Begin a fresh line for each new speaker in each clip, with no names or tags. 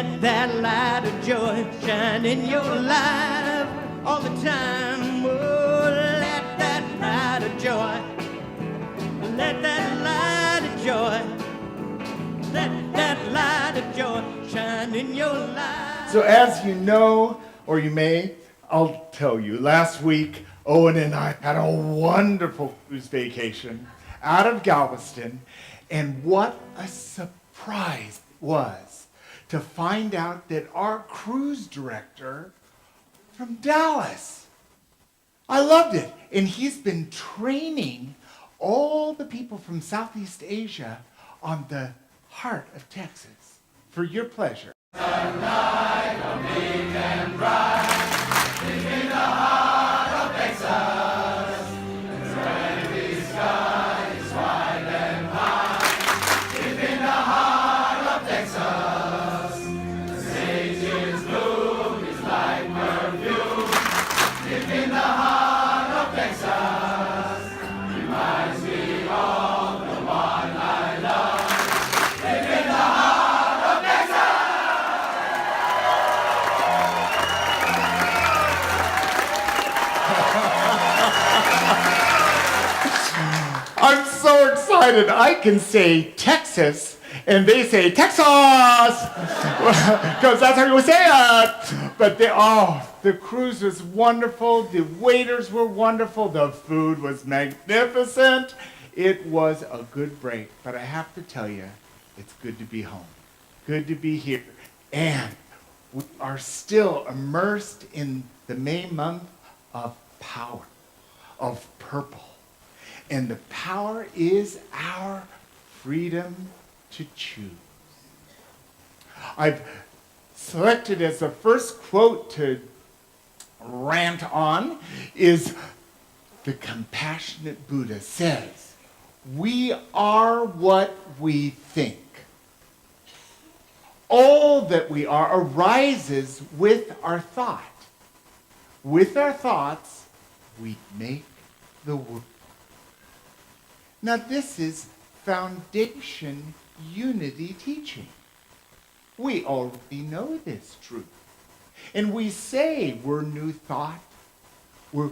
let that light of joy shine in your life all the time. Oh, let that light of joy, let that light of joy, let that light of joy shine in your life.
So as you know, or you may, I'll tell you, last week, Owen and I had a wonderful cruise vacation out of Galveston, and what a surprise it was to find out that our cruise director from Dallas. I loved it, and he's been training all the people from Southeast Asia on the heart of Texas for your pleasure.
Tonight, a meek and bright, deep in the heart of Texas, the serenity sky is wide and high, deep in the heart of Texas, the sage's bloom is like perfume, deep in the heart of Texas, reminds me of the one I love, deep in the heart of Texas.
I'm so excited. I can say Texas, and they say Texas, because that's how you say it. But the cruise was wonderful. The waiters were wonderful. The food was magnificent. It was a good break. But I have to tell you, it's good to be home. Good to be here. And we are still immersed in the May month of power, of purple. And the power is our freedom to choose. I've selected as the first quote to rant on is the compassionate Buddha says, "We are what we think. All that we are arises with our thought. With our thoughts, we make the world." Now this is foundation unity teaching. We already know this truth. And we say we're new thought. We're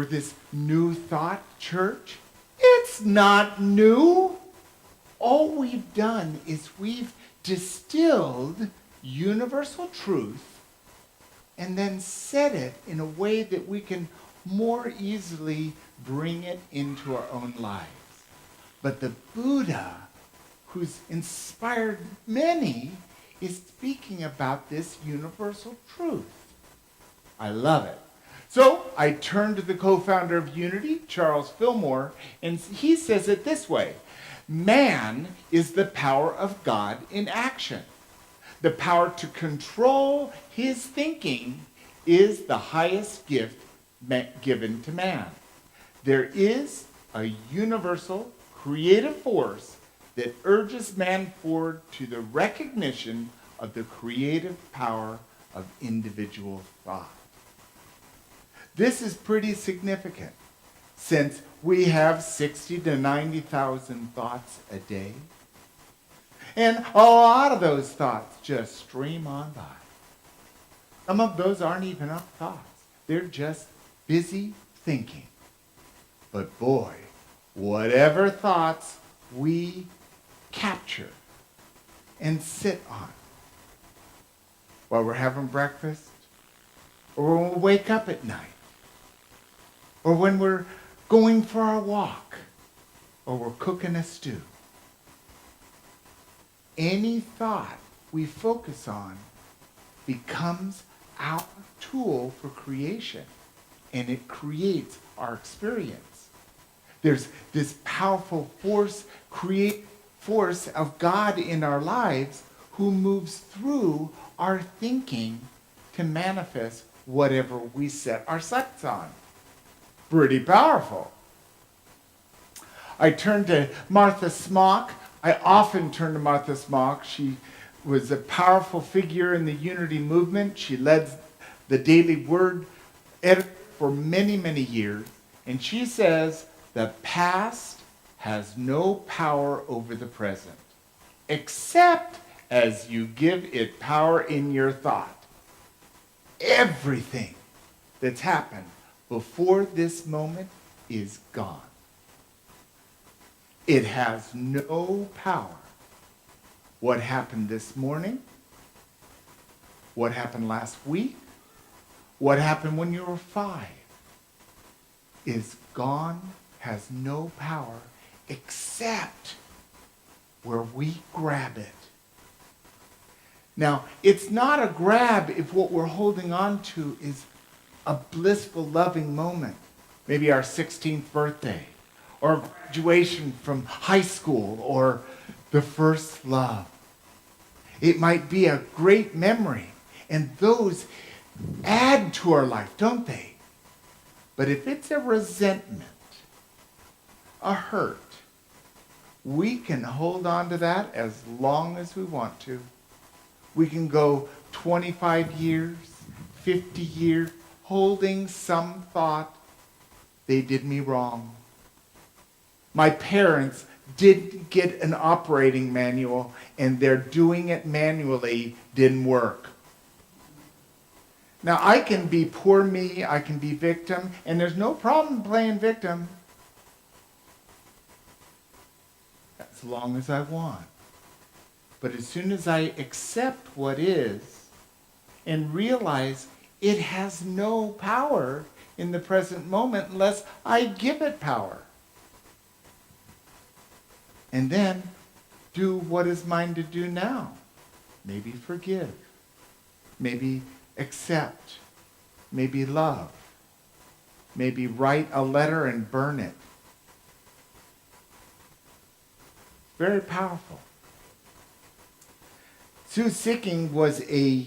this new thought church. It's not new. All we've done is we've distilled universal truth and then said it in a way that we can more easily bring it into our own lives. But the Buddha, who's inspired many, is speaking about this universal truth. I love it. So I turn to the co-founder of Unity, Charles Fillmore, and he says it this way: man is the power of God in action. The power to control his thinking is the highest gift given to man. There is a universal creative force that urges man forward to the recognition of the creative power of individual thought. This is pretty significant since we have 60 to 90,000 thoughts a day. And a lot of those thoughts just stream on by. Some of those aren't even up thoughts. They're just busy thinking. But boy, whatever thoughts we capture and sit on while we're having breakfast, or when we wake up at night, or when we're going for our walk, or we're cooking a stew. Any thought we focus on becomes our tool for creation, and it creates our experience. There's this powerful force of God in our lives who moves through our thinking to manifest whatever we set our sights on. Pretty powerful. I turn to Martha Smock. I often turn to Martha Smock. She was a powerful figure in the Unity movement. She led the Daily Word editor for many, many years. And she says, the past has no power over the present, except as you give it power in your thought. Everything that's happened before this moment is gone. It has no power. What happened this morning, what happened last week, what happened when you were 5 is gone, has no power, except where we grab it. Now, it's not a grab if what we're holding on to is a blissful, loving moment. Maybe our 16th birthday, or graduation from high school, or the first love. It might be a great memory, and those add to our life, don't they? But if it's a resentment, a hurt, we can hold on to that as long as we want to. We can go 25 years, 50 years, holding some thought, they did me wrong. My parents didn't get an operating manual, and their doing it manually didn't work. Now, I can be poor me, I can be victim, and there's no problem playing victim as long as I want. But as soon as I accept what is and realize it has no power in the present moment unless I give it power, and then do what is mine to do now. Maybe forgive. Maybe accept. Maybe love. Maybe write a letter and burn it. Very powerful. Sue Sicking was a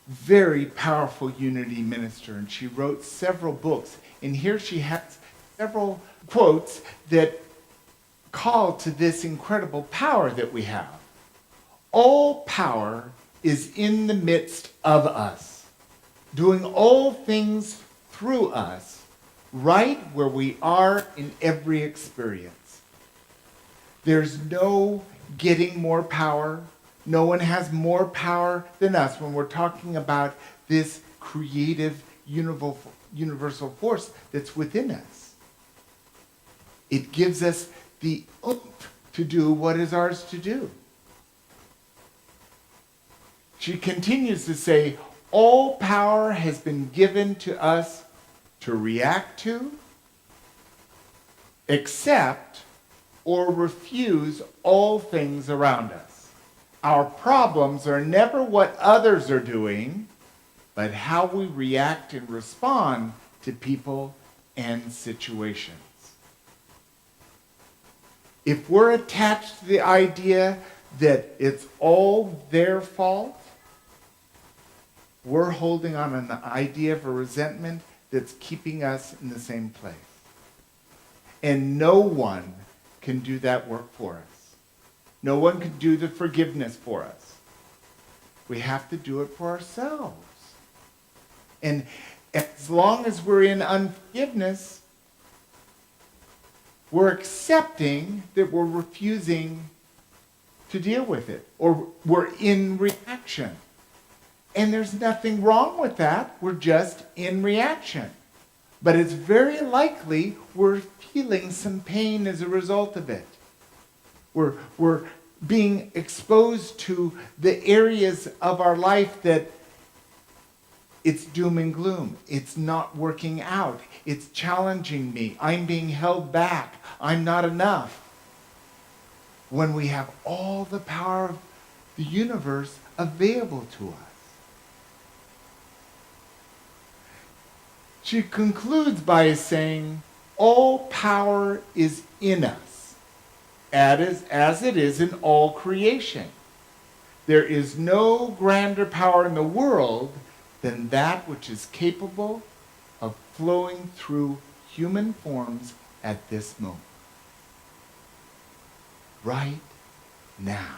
very powerful unity minister, and she wrote several books. And here she has several quotes that call to this incredible power that we have. All power is in the midst of us, doing all things through us, right where we are in every experience. There's no getting more power. No one has more power than us when we're talking about this creative universal force that's within us. It gives us the oomph to do what is ours to do. She continues to say, all power has been given to us to react to, accept, or refuse all things around us. Our problems are never what others are doing, but how we react and respond to people and situations. If we're attached to the idea that it's all their fault, we're holding on an idea of a resentment that's keeping us in the same place. And no one can do that work for us. No one can do the forgiveness for us. We have to do it for ourselves. And as long as we're in unforgiveness, we're accepting that we're refusing to deal with it, or we're in reaction. And there's nothing wrong with that. We're just in reaction. But it's very likely we're feeling some pain as a result of it. We're being exposed to the areas of our life that it's doom and gloom. It's not working out. It's challenging me. I'm being held back. I'm not enough. When we have all the power of the universe available to us. She concludes by saying, all power is in us, as it is in all creation. There is no grander power in the world than that which is capable of flowing through human forms at this moment. Right now.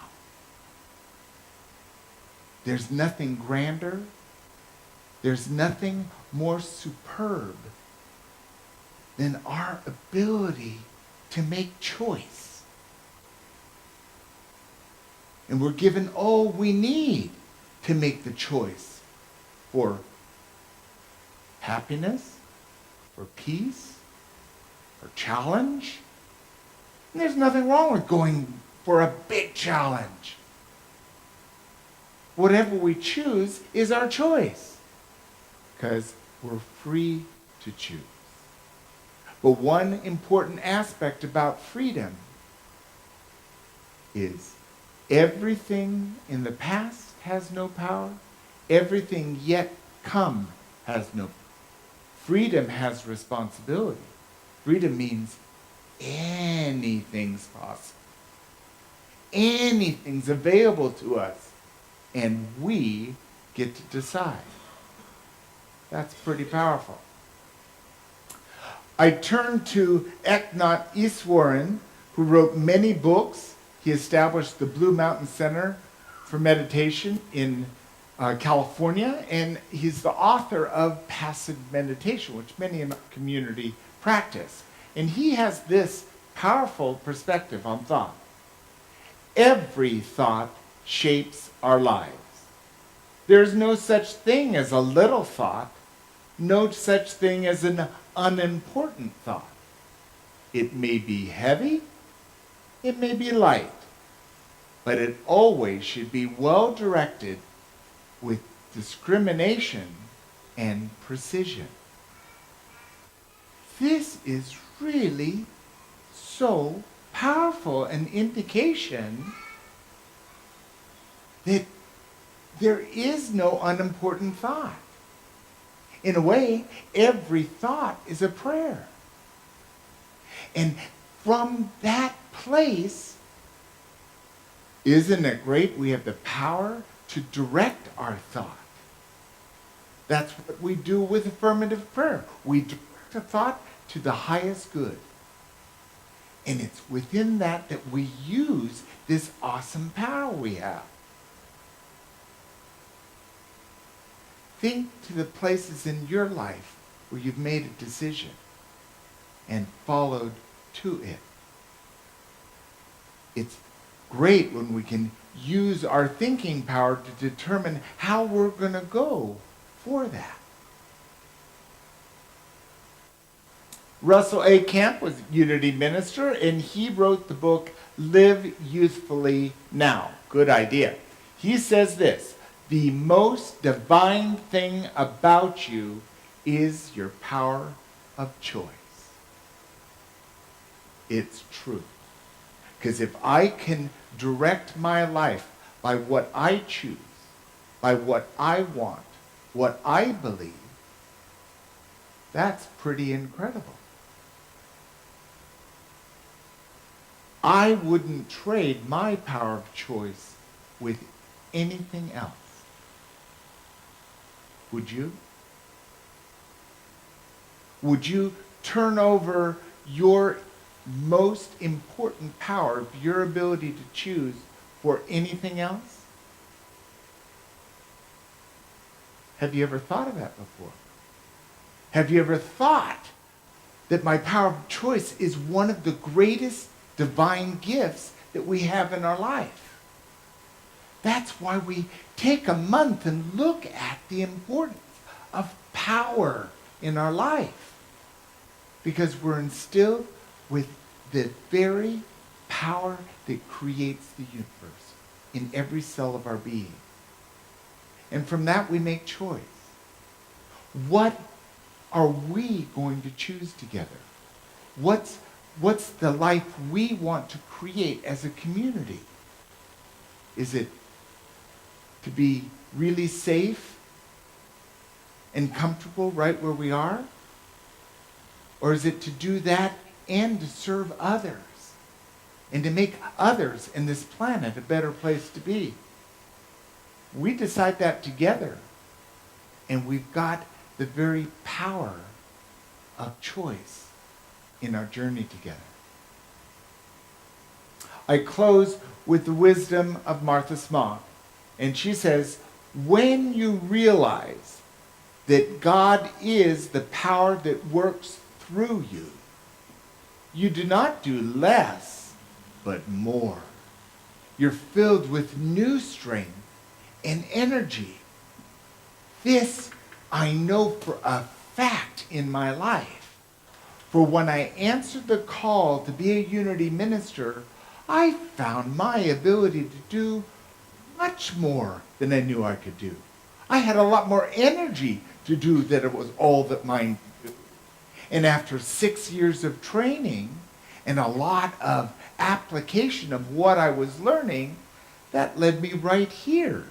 There's nothing grander. There's nothing more superb than our ability to make choice. And we're given all we need to make the choice for happiness, for peace, for challenge. And there's nothing wrong with going for a big challenge. Whatever we choose is our choice, because we're free to choose. But one important aspect about freedom is everything in the past has no power. Everything yet come has no power. Freedom has responsibility. Freedom means anything's possible. Anything's available to us. And we get to decide. That's pretty powerful. I turn to Eknath Easwaran, who wrote many books. He established the Blue Mountain Center for Meditation in California, and he's the author of Passive Meditation, which many in our community practice. And he has this powerful perspective on thought. Every thought shapes our lives. There's no such thing as a little thought, no such thing as an unimportant thought. It may be heavy, it may be light, but it always should be well directed with discrimination and precision. This is really so powerful an indication that there is no unimportant thought. In a way, every thought is a prayer. And from that place, isn't it great we have the power to direct our thought? That's what we do with affirmative prayer. We direct a thought to the highest good. And it's within that that we use this awesome power we have. Think to the places in your life where you've made a decision and followed to it. It's great when we can use our thinking power to determine how we're going to go for that. Russell A. Camp was Unity minister, and he wrote the book Live Youthfully Now. Good idea. He says this: the most divine thing about you is your power of choice. It's true. Because if I can direct my life by what I choose, by what I want, what I believe, that's pretty incredible. I wouldn't trade my power of choice with anything else. Would you? Would you turn over your most important power, your ability to choose, for anything else? Have you ever thought of that before? Have you ever thought that my power of choice is one of the greatest divine gifts that we have in our life? That's why we take a month and look at the importance of power in our life. Because we're instilled with the very power that creates the universe in every cell of our being. And from that we make choice. What are we going to choose together? What's the life we want to create as a community? Is it to be really safe and comfortable right where we are? Or is it to do that and to serve others and to make others in this planet a better place to be? We decide that together, and we've got the very power of choice in our journey together. I close with the wisdom of Martha Smock, and she says, when you realize that God is the power that works through you, you do not do less, but more. You're filled with new strength and energy. This I know for a fact in my life. For when I answered the call to be a Unity minister, I found my ability to do much more than I knew I could do. I had a lot more energy to do than it was all that mine could do. And after 6 years of training and a lot of application of what I was learning, that led me right here.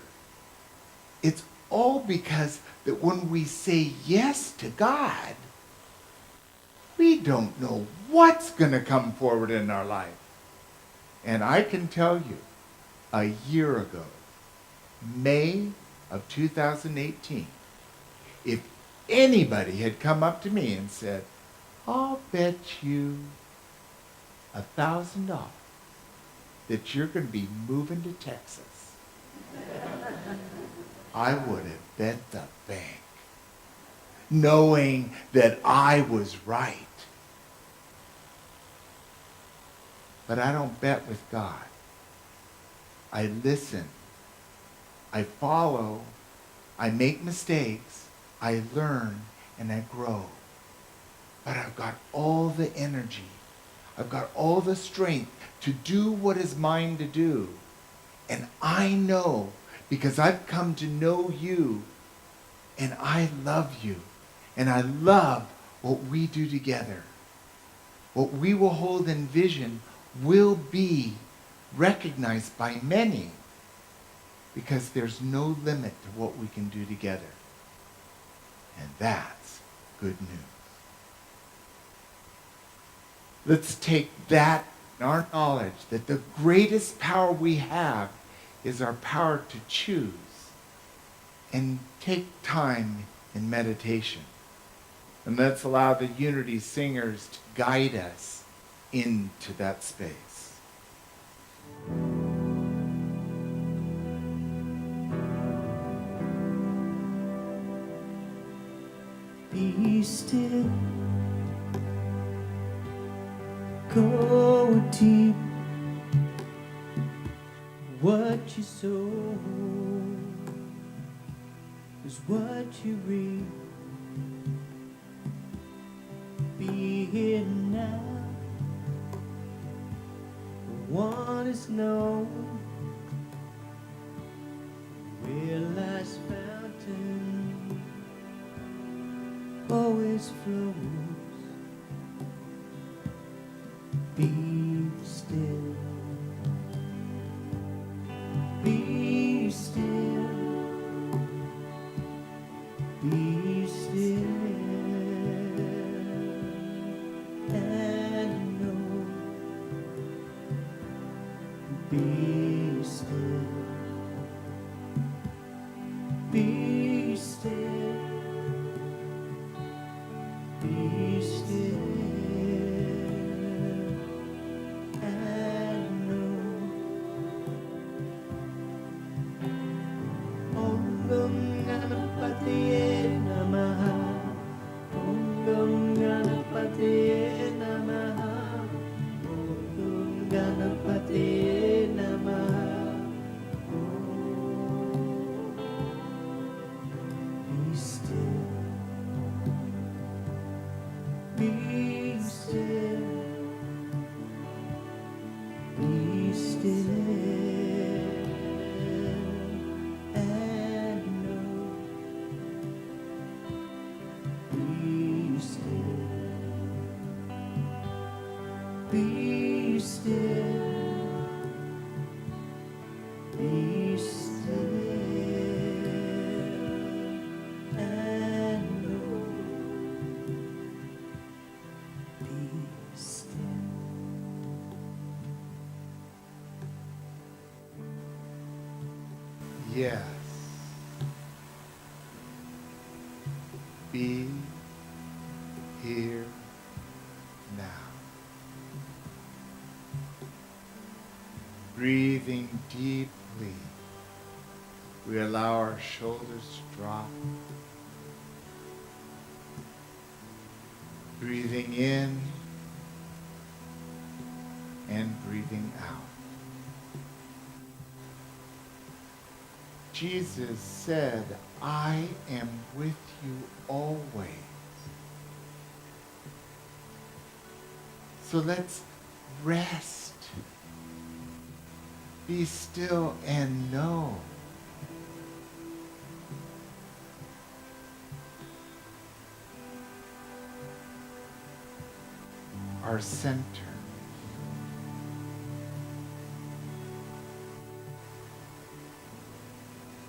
It's all because that when we say yes to God, we don't know what's going to come forward in our life. And I can tell you, a year ago, May of 2018, if anybody had come up to me and said, I'll bet you $1,000 that you're going to be moving to Texas, I would have bet the bank, knowing that I was right. But I don't bet with God. I listen. I follow. I make mistakes. I learn and I grow. But I've got all the energy. I've got all the strength to do what is mine to do. And I know, because I've come to know you, and I love you, and I love what we do together. What we will hold in vision will be recognized by many, because there's no limit to what we can do together. And that's good news. Let's take that and our knowledge that the greatest power we have is our power to choose, and take time in meditation. And let's allow the Unity singers to guide us into that space.
Be still, go deep. What you sow is what you reap. Be here now. One is known, where life's fountain always flows. Be still, be still, be still, and know. Be still, be still, be still, and know. Om Gam Ganapataye Namaha. Om Gam Ganapataye Namaha. Om Gam Ganapataye Namaha. Be still, be still, be still, and know. Be still, be still, be still, and know. Be still.
Yes. Be here now. Breathing deeply, we allow our shoulders to drop. Breathing in and breathing out. Jesus said, I am with you always. So let's rest. Be still and know. Our center.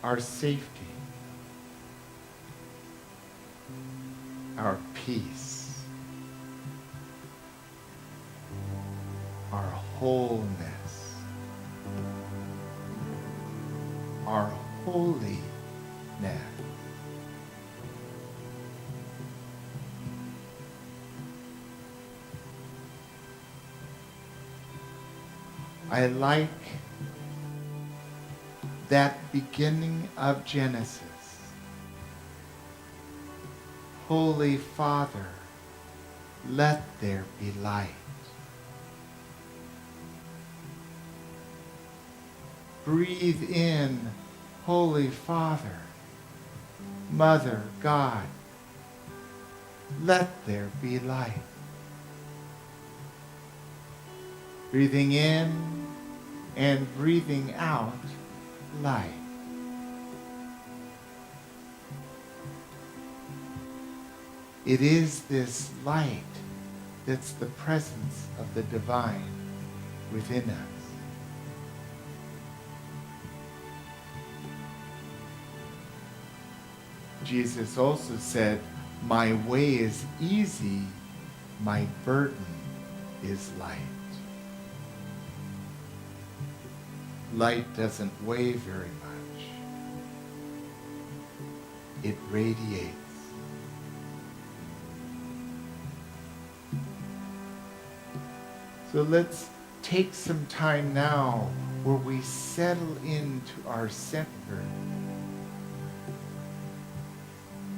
Our safety. Our peace. Our wholeness. Our holiness. I like that beginning of Genesis. Holy Father, let there be light. Breathe in, Holy Father, Mother God, let there be light. Breathing in and breathing out light. It is this light that's the presence of the divine within us. Jesus also said, my way is easy, my burden is light. Light doesn't weigh very much. It radiates. So let's take some time now where we settle into our center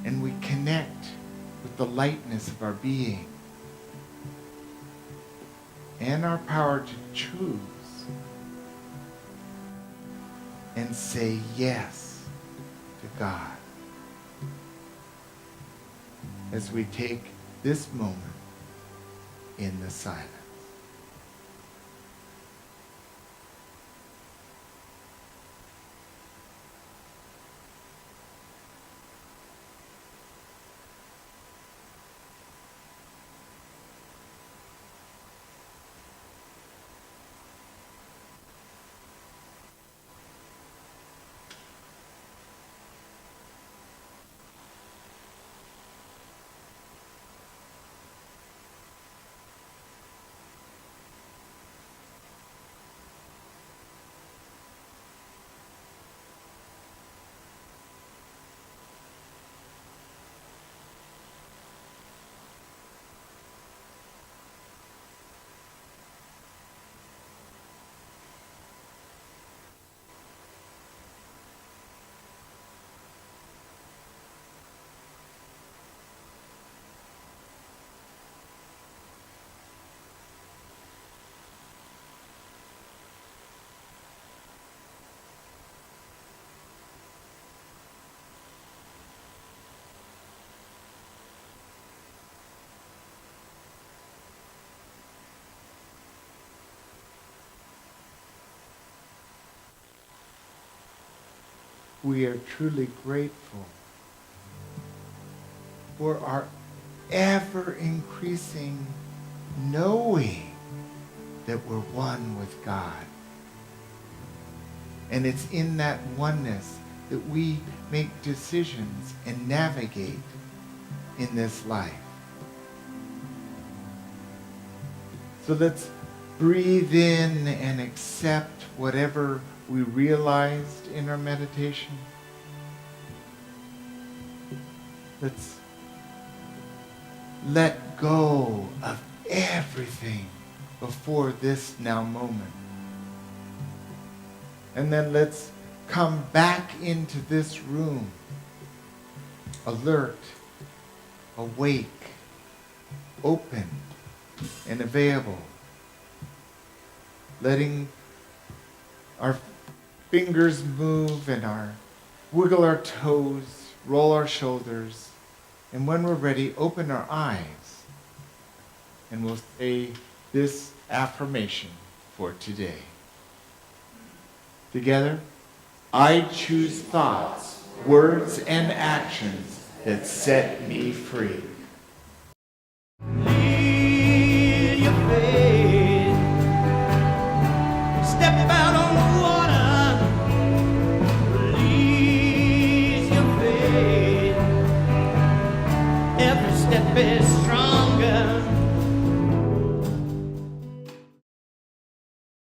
and we connect with the lightness of our being and our power to choose and say yes to God as we take this moment in the silence. We are truly grateful for our ever-increasing knowing that we're one with God. And it's in that oneness that we make decisions and navigate in this life. So let's breathe in and accept whatever we realized in our meditation. Let's let go of everything before this now moment. And then let's come back into this room, alert, awake, open, and available, letting our fingers move and our wiggle our toes, roll our shoulders, and when we're ready, open our eyes. And we'll say this affirmation for today. Together, I choose thoughts, words, and actions that set me free.
Lead your faith. Step out on the water. Release your faith. Every step is stronger.